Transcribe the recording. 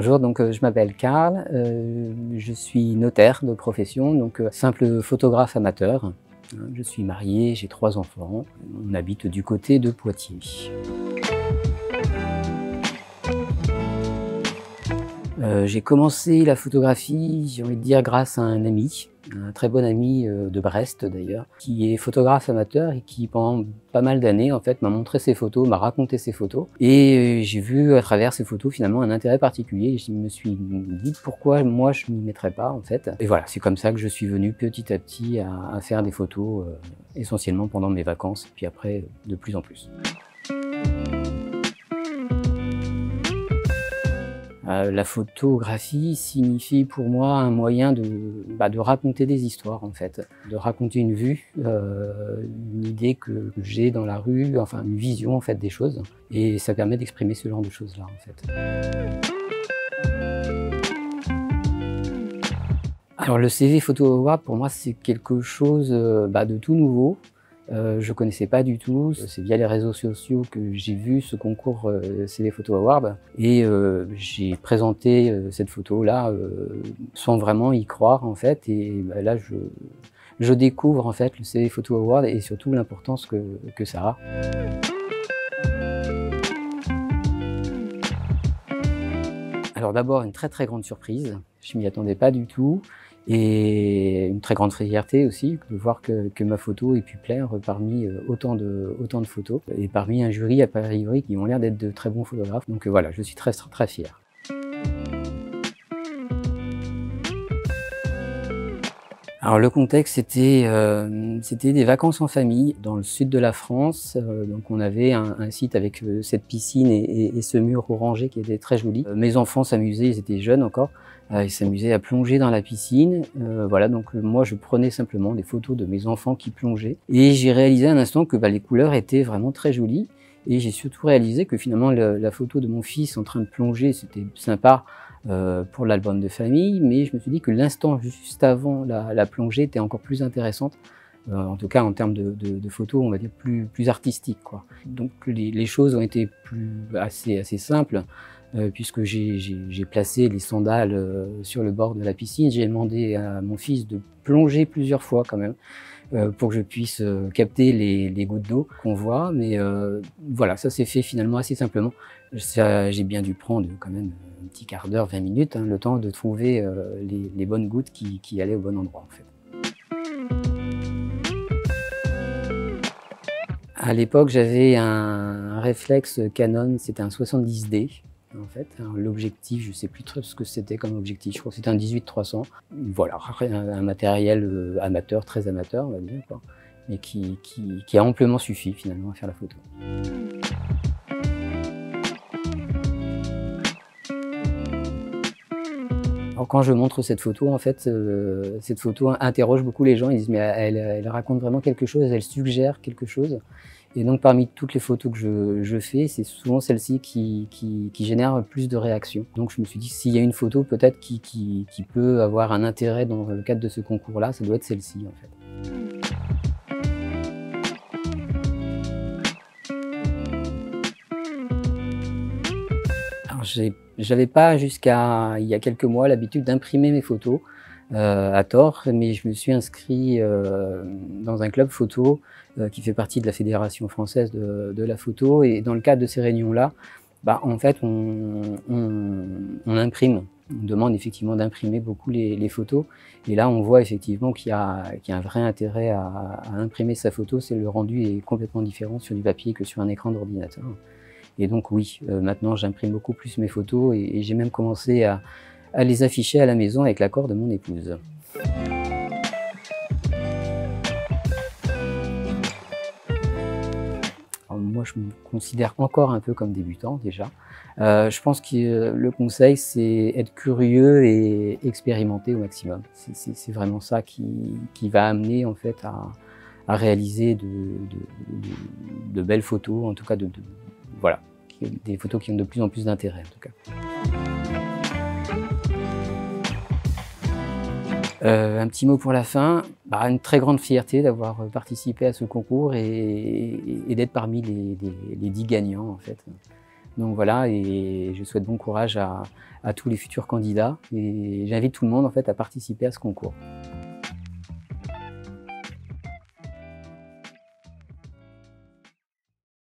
Bonjour, je m'appelle Karl, je suis notaire de profession, simple photographe amateur. Je suis marié, j'ai 3 enfants, on habite du côté de Poitiers. J'ai commencé la photographie, j'ai envie de dire, grâce à un ami, un très bon ami de Brest d'ailleurs, qui est photographe amateur et qui pendant pas mal d'années en fait m'a montré ses photos, m'a raconté ses photos, et j'ai vu à travers ces photos finalement un intérêt particulier et je me suis dit pourquoi moi je m'y mettrais pas en fait. Et voilà, c'est comme ça que je suis venu petit à petit à faire des photos essentiellement pendant mes vacances, puis après de plus en plus. La photographie signifie pour moi un moyen de raconter des histoires en fait, de raconter une vue, une idée que j'ai dans la rue, enfin une vision en fait des choses, et ça permet d'exprimer ce genre de choses-là en fait. Alors le CV Photo Award pour moi c'est quelque chose de tout nouveau. Je connaissais pas du tout, c'est via les réseaux sociaux que j'ai vu ce concours CV Photo Award et j'ai présenté cette photo-là sans vraiment y croire en fait, et là je découvre en fait le CV Photo Award et surtout l'importance que ça a. Alors d'abord une très grande surprise, je m'y attendais pas du tout. Et une très grande fierté aussi de voir que ma photo ait pu plaire parmi autant de photos et parmi un jury a priori qui ont l'air d'être de très bons photographes. Donc voilà, je suis très fier. Alors le contexte c'était des vacances en famille dans le sud de la France. Donc on avait un site avec cette piscine et ce mur orangé qui était très joli. Mes enfants s'amusaient, ils étaient jeunes encore. Ils s'amusaient à plonger dans la piscine. Voilà, donc moi je prenais simplement des photos de mes enfants qui plongeaient. Et j'ai réalisé un instant que les couleurs étaient vraiment très jolies. Et j'ai surtout réalisé que finalement la photo de mon fils en train de plonger, c'était sympa pour l'album de famille. Mais je me suis dit que l'instant juste avant la plongée était encore plus intéressante. En tout cas en termes de photos, on va dire plus artistiques, quoi. Donc les choses ont été assez simples. Puisque j'ai placé les sandales sur le bord de la piscine. J'ai demandé à mon fils de plonger plusieurs fois quand même pour que je puisse capter les gouttes d'eau qu'on voit. Mais voilà, ça s'est fait finalement assez simplement. J'ai bien dû prendre quand même un petit quart d'heure, 20 minutes, le temps de trouver les bonnes gouttes qui allaient au bon endroit en fait. À l'époque, j'avais un réflexe Canon, c'était un 70D. En fait, l'objectif, je ne sais plus trop ce que c'était comme objectif, je crois que c'était un 18-300. Voilà, un matériel amateur, très amateur, on va dire, quoi, mais qui a amplement suffi finalement à faire la photo. Alors quand je montre cette photo, en fait, cette photo interroge beaucoup les gens, ils disent mais elle raconte vraiment quelque chose, elle suggère quelque chose. Et donc parmi toutes les photos que je fais, c'est souvent celle-ci qui génère plus de réactions. Donc je me suis dit s'il y a une photo peut-être qui peut avoir un intérêt dans le cadre de ce concours-là, ça doit être celle-ci en fait. Alors j'avais pas jusqu'à il y a quelques mois l'habitude d'imprimer mes photos à tort, mais je me suis inscrit dans un club photo qui fait partie de la Fédération française de la photo, et dans le cadre de ces réunions-là, en fait on imprime. On demande effectivement d'imprimer beaucoup les photos, et là on voit effectivement qu'il y a un vrai intérêt à imprimer sa photo. C'est le rendu est complètement différent sur du papier que sur un écran d'ordinateur. Et donc oui, maintenant j'imprime beaucoup plus mes photos et j'ai même commencé à les afficher à la maison avec l'accord de mon épouse. Alors moi je me considère encore un peu comme débutant déjà. Je pense que le conseil c'est être curieux et expérimenter au maximum. C'est vraiment ça qui va amener en fait à réaliser de belles photos, en tout cas voilà, des photos qui ont de plus en plus d'intérêt en tout cas. Un petit mot pour la fin, une très grande fierté d'avoir participé à ce concours et d'être parmi les 10 gagnants en fait. Donc voilà, et je souhaite bon courage à tous les futurs candidats et j'invite tout le monde en fait à participer à ce concours.